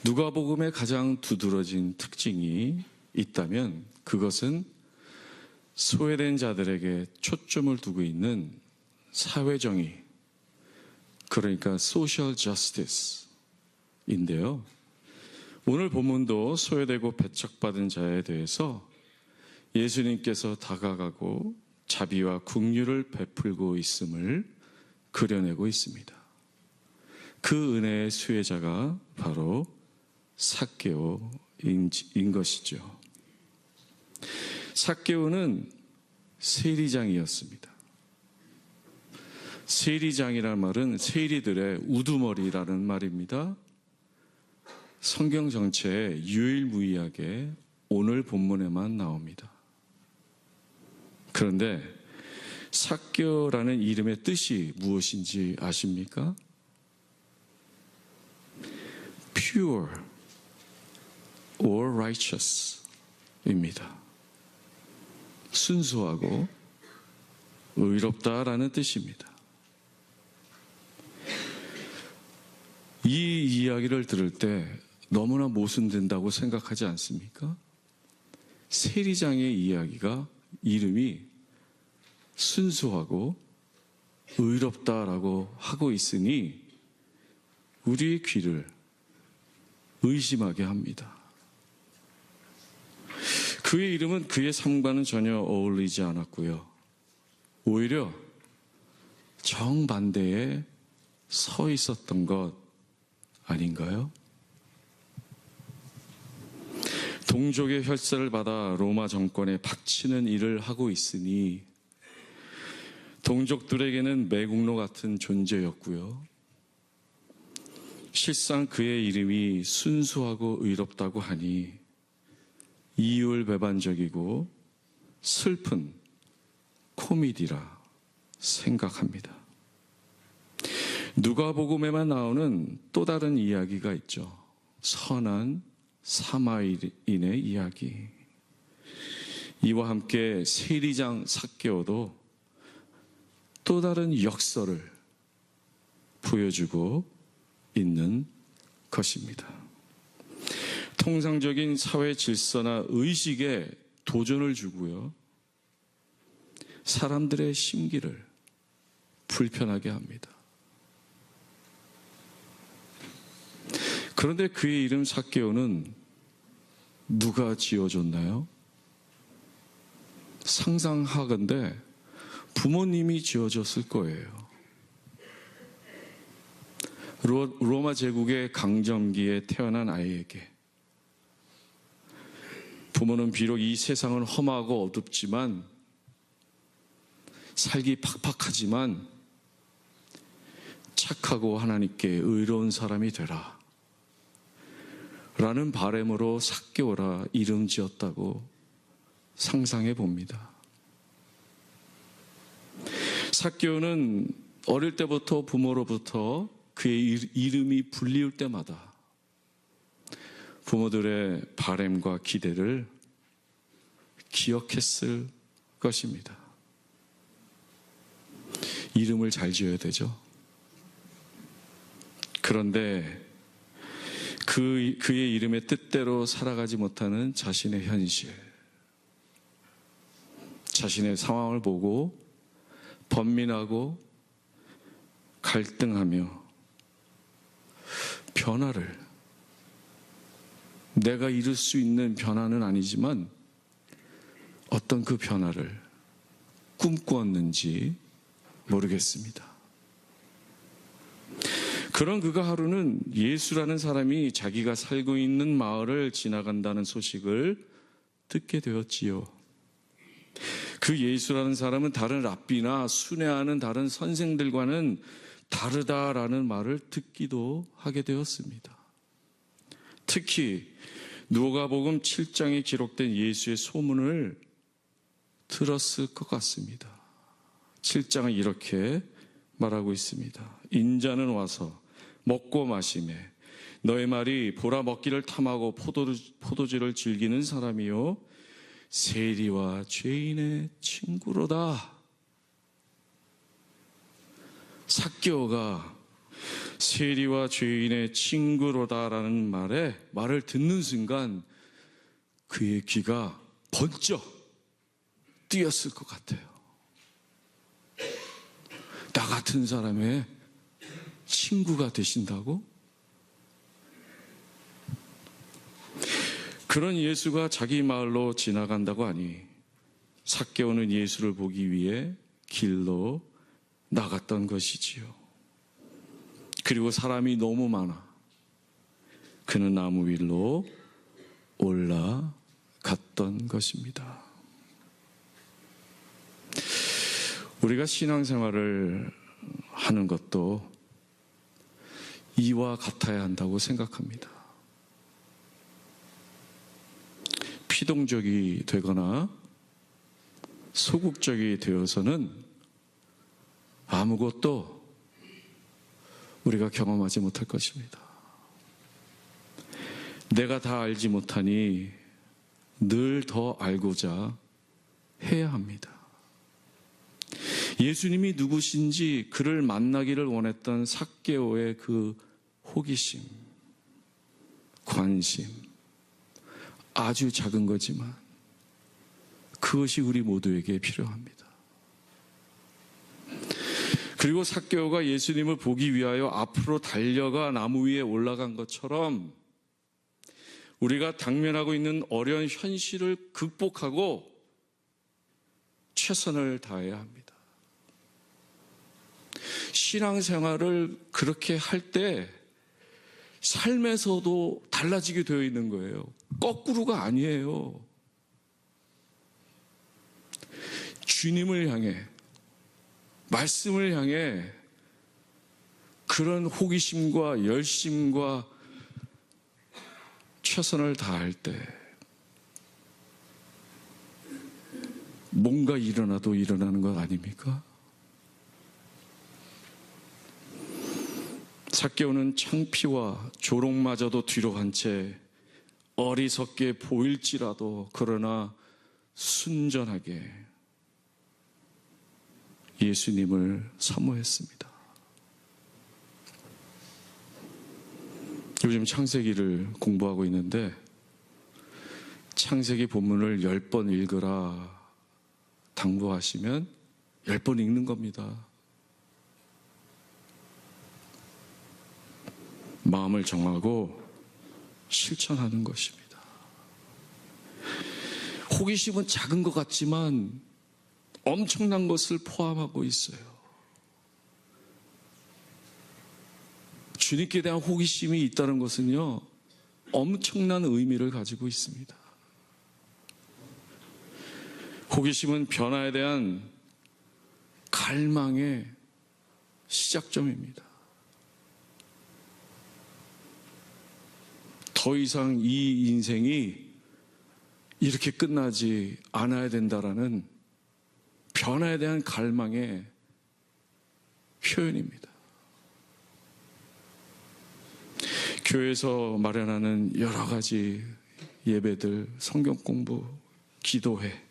누가복음의 가장 두드러진 특징이 있다면 그것은 소외된 자들에게 초점을 두고 있는 사회정의, 그러니까 소셜 저스티스인데요. 오늘 본문도 소외되고 배척받은 자에 대해서 예수님께서 다가가고 자비와 긍휼을 베풀고 있음을 그려내고 있습니다. 그 은혜의 수혜자가 바로 삭개오인 것이죠. 삭개오는 세리장이었습니다. 세리장이라는 말은 세리들의 우두머리라는 말입니다. 성경 전체에 유일무이하게 오늘 본문에만 나옵니다. 그런데 삭개오라는 이름의 뜻이 무엇인지 아십니까? Pure or righteous 입니다. 순수하고 의롭다라는 뜻입니다. 이 이야기를 들을 때 너무나 모순된다고 생각하지 않습니까? 세리장의 이야기가 이름이 순수하고 의롭다라고 하고 있으니 우리의 귀를 의심하게 합니다. 그의 이름은 그의 삶과는 전혀 어울리지 않았고요. 오히려 정반대에 서 있었던 것 아닌가요? 동족의 혈세를 받아 로마 정권에 바치는 일을 하고 있으니 동족들에게는 매국노 같은 존재였고요. 실상 그의 이름이 순수하고 의롭다고 하니 이율배반적이고 슬픈 코미디라 생각합니다. 누가복음에만 나오는 또 다른 이야기가 있죠. 선한 사마리인의 이야기. 이와 함께 세리장 삭개오도 또 다른 역설을 보여주고 있는 것입니다. 통상적인 사회 질서나 의식에 도전을 주고요. 사람들의 심기를 불편하게 합니다. 그런데 그의 이름 삭개오는 누가 지어줬나요? 상상하건대 부모님이 지어줬을 거예요. 로마 제국의 강점기에 태어난 아이에게 부모는 비록 이 세상은 험하고 어둡지만 살기 팍팍하지만 착하고 하나님께 의로운 사람이 되라 라는 바람으로 삭개오라 이름 지었다고 상상해 봅니다. 삭개오는 어릴 때부터 부모로부터 그의 이름이 불리울 때마다 부모들의 바람과 기대를 기억했을 것입니다. 이름을 잘 지어야 되죠. 그런데 그의 이름의 뜻대로 살아가지 못하는 자신의 현실, 자신의 상황을 보고 번민하고 갈등하며 변화를, 내가 이룰 수 있는 변화는 아니지만 어떤 그 변화를 꿈꾸었는지 모르겠습니다. 그런 그가 하루는 예수라는 사람이 자기가 살고 있는 마을을 지나간다는 소식을 듣게 되었지요. 그 예수라는 사람은 다른 랍비나 순회하는 다른 선생들과는 다르다라는 말을 듣기도 하게 되었습니다. 특히 누가복음 7장에 기록된 예수의 소문을 들었을 것 같습니다. 7장은 이렇게 말하고 있습니다. 인자는 와서 먹고 마시매 너의 말이 보라 먹기를 탐하고 포도주를 즐기는 사람이요 세리와 죄인의 친구로다. 삭개오가 세리와 죄인의 친구로다라는 말을 듣는 순간 그의 귀가 번쩍 뛰었을 것 같아요. 나 같은 사람의 친구가 되신다고? 그런 예수가 자기 마을로 지나간다고 하니 삭개오는 예수를 보기 위해 길로 나갔던 것이지요. 그리고 사람이 너무 많아 그는 나무 위로 올라갔던 것입니다. 우리가 신앙생활을 하는 것도 이와 같아야 한다고 생각합니다. 피동적이 되거나 소극적이 되어서는 아무것도 우리가 경험하지 못할 것입니다. 내가 다 알지 못하니 늘 더 알고자 해야 합니다. 예수님이 누구신지 그를 만나기를 원했던 삭개오의 그 호기심, 관심, 아주 작은 거지만 그것이 우리 모두에게 필요합니다. 그리고 삭개오가 예수님을 보기 위하여 앞으로 달려가 나무 위에 올라간 것처럼 우리가 당면하고 있는 어려운 현실을 극복하고 최선을 다해야 합니다. 신앙생활을 그렇게 할 때 삶에서도 달라지게 되어 있는 거예요. 거꾸로가 아니에요. 주님을 향해, 말씀을 향해 그런 호기심과 열심과 최선을 다할 때 뭔가 일어나도 일어나는 것 아닙니까? 삭개오는 창피와 조롱마저도 뒤로 간 채 어리석게 보일지라도 그러나 순전하게 예수님을 사모했습니다. 요즘 창세기를 공부하고 있는데 창세기 본문을 10번 읽으라 당부하시면 10번 읽는 겁니다. 마음을 정하고 실천하는 것입니다. 호기심은 작은 것 같지만 엄청난 것을 포함하고 있어요. 주님께 대한 호기심이 있다는 것은요, 엄청난 의미를 가지고 있습니다. 호기심은 변화에 대한 갈망의 시작점입니다. 더 이상 이 인생이 이렇게 끝나지 않아야 된다라는 변화에 대한 갈망의 표현입니다. 교회에서 마련하는 여러 가지 예배들, 성경 공부, 기도회,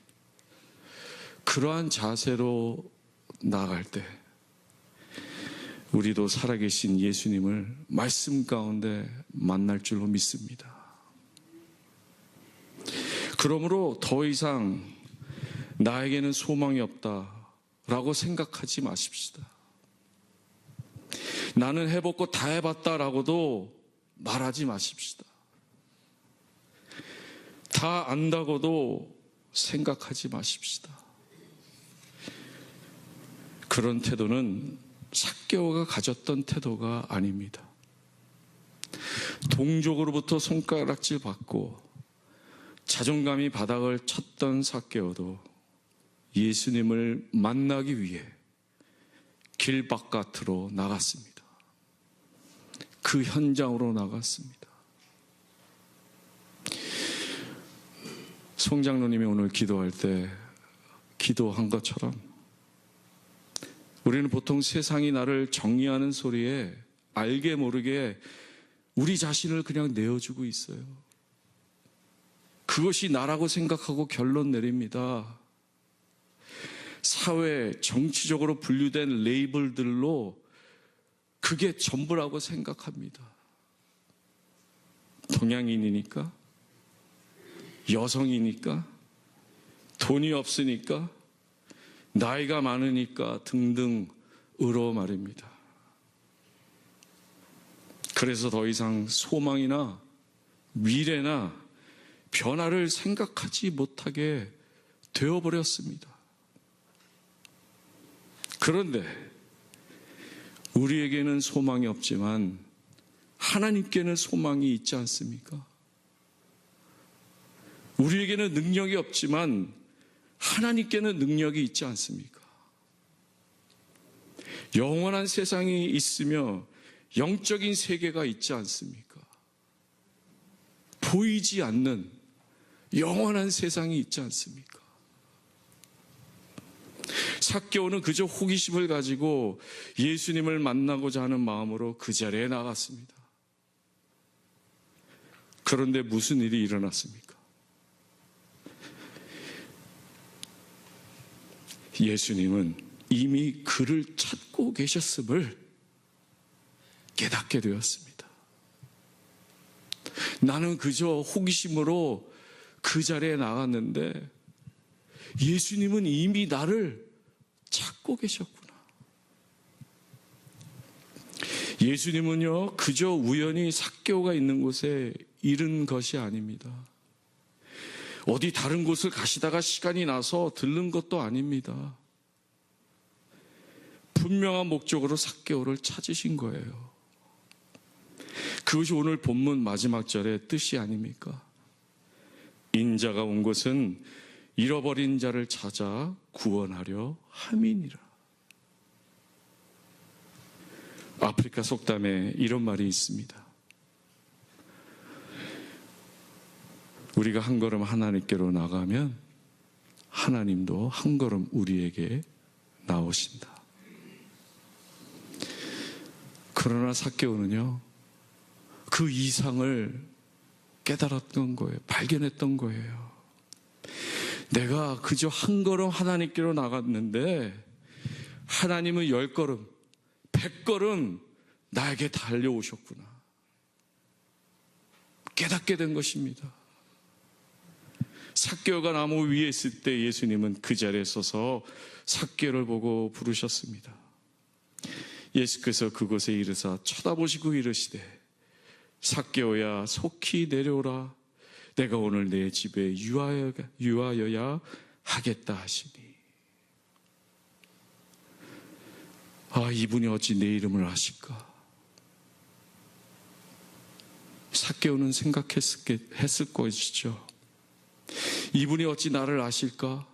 그러한 자세로 나아갈 때 우리도 살아계신 예수님을 말씀 가운데 만날 줄로 믿습니다. 그러므로 더 이상 나에게는 소망이 없다라고 생각하지 마십시다. 나는 해봤고 다 해봤다라고도 말하지 마십시다. 다 안다고도 생각하지 마십시다. 그런 태도는 삭개오가 가졌던 태도가 아닙니다. 동족으로부터 손가락질 받고 자존감이 바닥을 쳤던 삭개오도 예수님을 만나기 위해 길 바깥으로 나갔습니다. 그 현장으로 나갔습니다. 송장로님이 오늘 기도할 때 기도한 것처럼 우리는 보통 세상이 나를 정리하는 소리에 알게 모르게 우리 자신을 그냥 내어주고 있어요. 그것이 나라고 생각하고 결론 내립니다. 사회, 정치적으로 분류된 레이블들로 그게 전부라고 생각합니다. 동양인이니까, 여성이니까, 돈이 없으니까, 나이가 많으니까 등등으로 말입니다. 그래서 더 이상 소망이나 미래나 변화를 생각하지 못하게 되어버렸습니다. 그런데 우리에게는 소망이 없지만 하나님께는 소망이 있지 않습니까? 우리에게는 능력이 없지만 하나님께는 능력이 있지 않습니까? 영원한 세상이 있으며 영적인 세계가 있지 않습니까? 보이지 않는 영원한 세상이 있지 않습니까? 삭개오는 그저 호기심을 가지고 예수님을 만나고자 하는 마음으로 그 자리에 나갔습니다. 그런데 무슨 일이 일어났습니까? 예수님은 이미 그를 찾고 계셨음을 깨닫게 되었습니다. 나는 그저 호기심으로 그 자리에 나갔는데 예수님은 이미 나를 찾고 계셨구나. 예수님은요, 그저 우연히 삭개오가 있는 곳에 이른 것이 아닙니다. 어디 다른 곳을 가시다가 시간이 나서 들른 것도 아닙니다. 분명한 목적으로 삭개오를 찾으신 거예요. 그것이 오늘 본문 마지막 절의 뜻이 아닙니까? 인자가 온 것은 잃어버린 자를 찾아 구원하려 함이니라. 아프리카 속담에 이런 말이 있습니다. 우리가 한 걸음 하나님께로 나가면 하나님도 한 걸음 우리에게 나오신다. 그러나 삭개오는요, 그 이상을 깨달았던 거예요. 발견했던 거예요. 내가 그저 한 걸음 하나님께로 나갔는데 하나님은 10걸음, 100걸음 나에게 달려오셨구나. 깨닫게 된 것입니다. 삭개오가 나무 위에 있을 때 예수님은 그 자리에 서서 삭개오를 보고 부르셨습니다. 예수께서 그곳에 이르사 쳐다보시고 이르시되 삭개오야 속히 내려오라. 내가 오늘 내 집에 유하여야 하겠다 하시니. 아, 이분이 어찌 내 이름을 아실까? 삭개오는 생각했을 것이죠. 이분이 어찌 나를 아실까?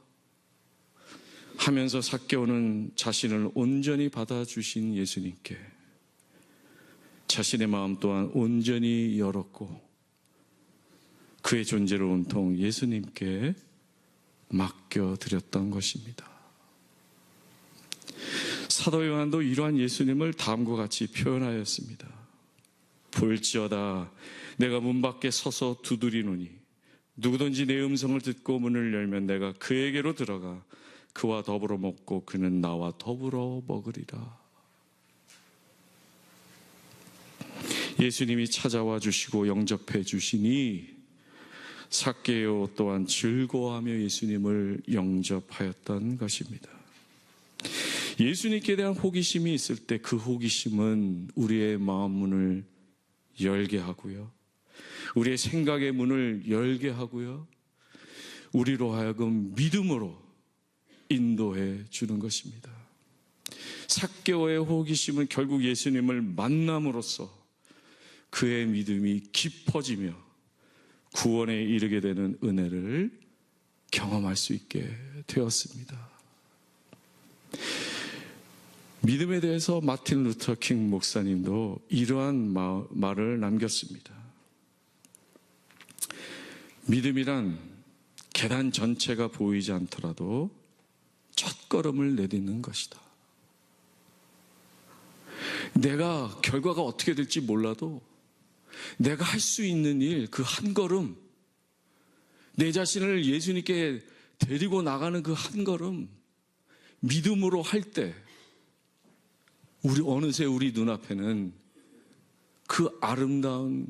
하면서 삭개오는 자신을 온전히 받아주신 예수님께 자신의 마음 또한 온전히 열었고 그의 존재를 온통 예수님께 맡겨드렸던 것입니다. 사도 요한도 이러한 예수님을 다음과 같이 표현하였습니다. 볼지어다 내가 문 밖에 서서 두드리노니 누구든지 내 음성을 듣고 문을 열면 내가 그에게로 들어가 그와 더불어 먹고 그는 나와 더불어 먹으리라. 예수님이 찾아와 주시고 영접해 주시니 삭개오 또한 즐거워하며 예수님을 영접하였던 것입니다. 예수님께 대한 호기심이 있을 때 그 호기심은 우리의 마음 문을 열게 하고요, 우리의 생각의 문을 열게 하고요, 우리로 하여금 믿음으로 인도해 주는 것입니다. 삭개오의 호기심은 결국 예수님을 만남으로써 그의 믿음이 깊어지며 구원에 이르게 되는 은혜를 경험할 수 있게 되었습니다. 믿음에 대해서 마틴 루터 킹 목사님도 이러한 말을 남겼습니다. 믿음이란 계단 전체가 보이지 않더라도 첫걸음을 내딛는 것이다. 내가 결과가 어떻게 될지 몰라도 내가 할 수 있는 일, 그 한 걸음, 내 자신을 예수님께 데리고 나가는 그 한 걸음, 믿음으로 할 때 어느새 우리 눈앞에는 그 아름다운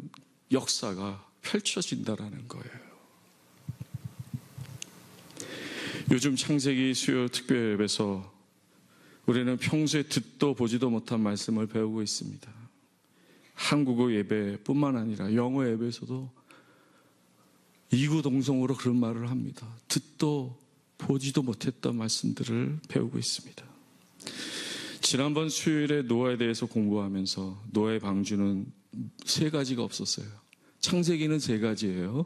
역사가 펼쳐진다라는 거예요. 요즘 창세기 수요 특별예배에서 우리는 평소에 듣도 보지도 못한 말씀을 배우고 있습니다. 한국어 예배뿐만 아니라 영어 예배에서도 이구동성으로 그런 말을 합니다. 듣도 보지도 못했던 말씀들을 배우고 있습니다. 지난번 수요일에 노아에 대해서 공부하면서 노아의 방주는 3가지가 없었어요. 창세기는 3가지예요.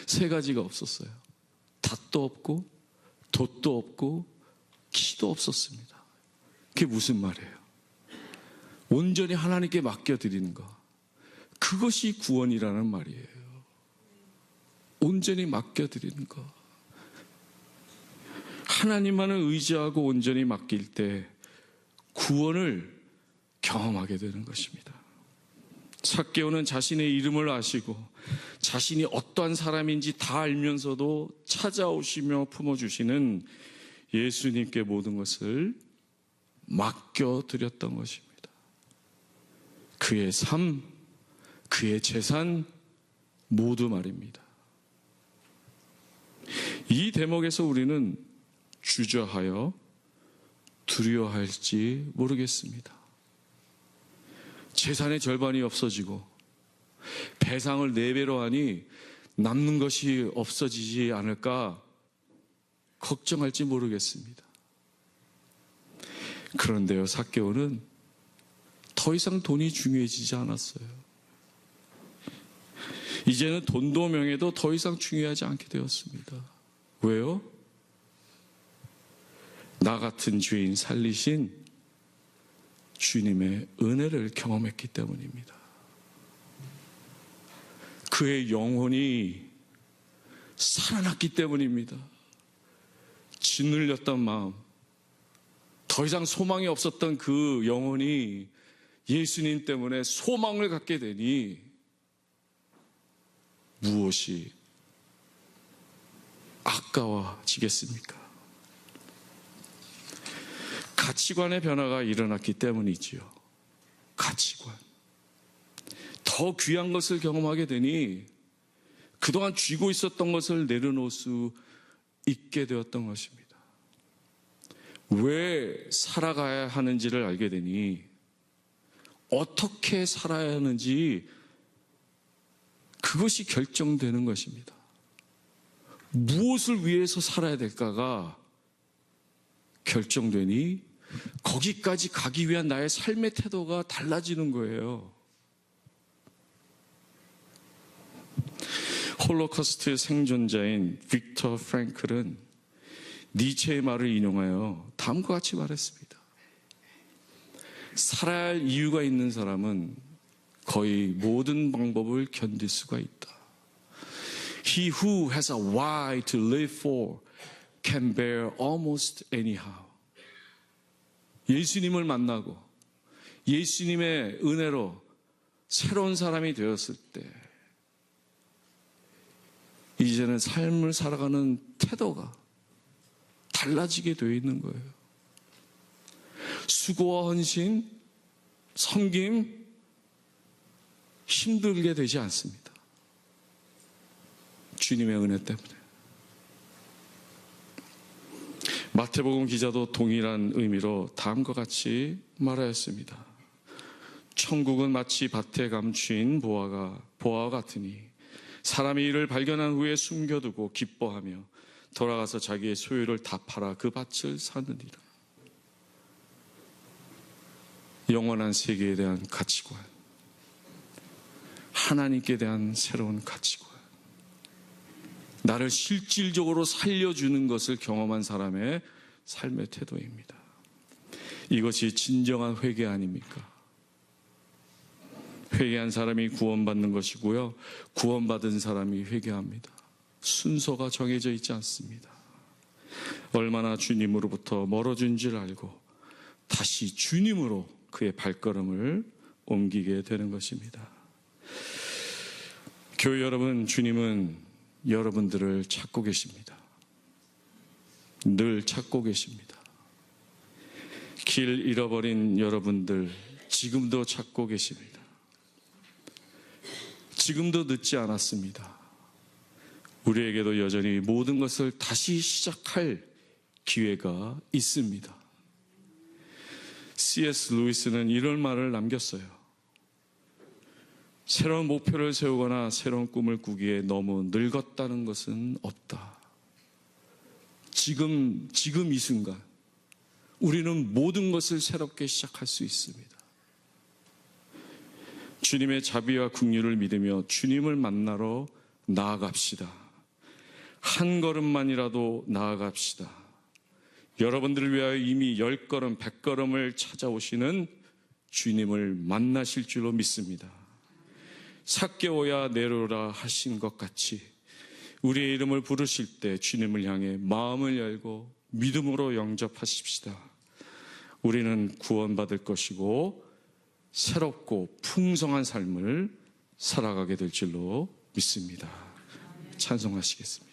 3가지가 없었어요. 닷도 없고 돛도 없고 키도 없었습니다. 그게 무슨 말이에요? 온전히 하나님께 맡겨드리는 것, 그것이 구원이라는 말이에요. 온전히 맡겨드리는 것. 하나님만을 의지하고 온전히 맡길 때 구원을 경험하게 되는 것입니다. 삭개오는 자신의 이름을 아시고 자신이 어떠한 사람인지 다 알면서도 찾아오시며 품어주시는 예수님께 모든 것을 맡겨드렸던 것입니다. 그의 삶, 그의 재산 모두 말입니다. 이 대목에서 우리는 주저하여 두려워할지 모르겠습니다. 재산의 절반이 없어지고 배상을 4배로 하니 남는 것이 없어지지 않을까 걱정할지 모르겠습니다. 그런데요, 삭개오는 더 이상 돈이 중요해지지 않았어요. 이제는 돈도 명예도 더 이상 중요하지 않게 되었습니다. 왜요? 나 같은 죄인 살리신 주님의 은혜를 경험했기 때문입니다. 그의 영혼이 살아났기 때문입니다. 짓눌렸던 마음, 더 이상 소망이 없었던 그 영혼이 예수님 때문에 소망을 갖게 되니 무엇이 아까워지겠습니까? 가치관의 변화가 일어났기 때문이지요. 가치관. 더 귀한 것을 경험하게 되니 그동안 쥐고 있었던 것을 내려놓을 수 있게 되었던 것입니다. 왜 살아가야 하는지를 알게 되니 어떻게 살아야 하는지 그것이 결정되는 것입니다. 무엇을 위해서 살아야 될까가 결정되니 거기까지 가기 위한 나의 삶의 태도가 달라지는 거예요. 홀로코스트 생존자인 빅터 프랭클은 니체의 말을 인용하여 다음과 같이 말했습니다. 살아야 할 이유가 있는 사람은 거의 모든 방법을 견딜 수가 있다. He who has a why to live for can bear almost anyhow. 예수님을 만나고 예수님의 은혜로 새로운 사람이 되었을 때 이제는 삶을 살아가는 태도가 달라지게 되어 있는 거예요. 수고와 헌신, 섬김 힘들게 되지 않습니다. 주님의 은혜 때문에. 마태복음 기자도 동일한 의미로 다음과 같이 말하였습니다. 천국은 마치 밭에 감추인 보화와 같으니 사람이 이를 발견한 후에 숨겨두고 기뻐하며 돌아가서 자기의 소유를 다 팔아 그 밭을 사느니라. 영원한 세계에 대한 가치관, 하나님께 대한 새로운 가치관, 나를 실질적으로 살려주는 것을 경험한 사람의 삶의 태도입니다. 이것이 진정한 회개 아닙니까? 회개한 사람이 구원받는 것이고요, 구원받은 사람이 회개합니다. 순서가 정해져 있지 않습니다. 얼마나 주님으로부터 멀어진 줄 알고 다시 주님으로 그의 발걸음을 옮기게 되는 것입니다. 교회 여러분, 주님은 여러분들을 찾고 계십니다. 늘 찾고 계십니다. 길 잃어버린 여러분들 지금도 찾고 계십니다. 지금도 늦지 않았습니다. 우리에게도 여전히 모든 것을 다시 시작할 기회가 있습니다. C.S. 루이스는 이런 말을 남겼어요. 새로운 목표를 세우거나 새로운 꿈을 꾸기에 너무 늙었다는 것은 없다. 지금 이 순간 우리는 모든 것을 새롭게 시작할 수 있습니다. 주님의 자비와 긍휼을 믿으며 주님을 만나러 나아갑시다. 한 걸음만이라도 나아갑시다. 여러분들을 위하여 이미 10걸음, 100걸음을 찾아오시는 주님을 만나실 줄로 믿습니다. 삭개오야 내려오라 하신 것 같이 우리의 이름을 부르실 때 주님을 향해 마음을 열고 믿음으로 영접하십시다. 우리는 구원받을 것이고 새롭고 풍성한 삶을 살아가게 될 줄로 믿습니다. 찬송하시겠습니다.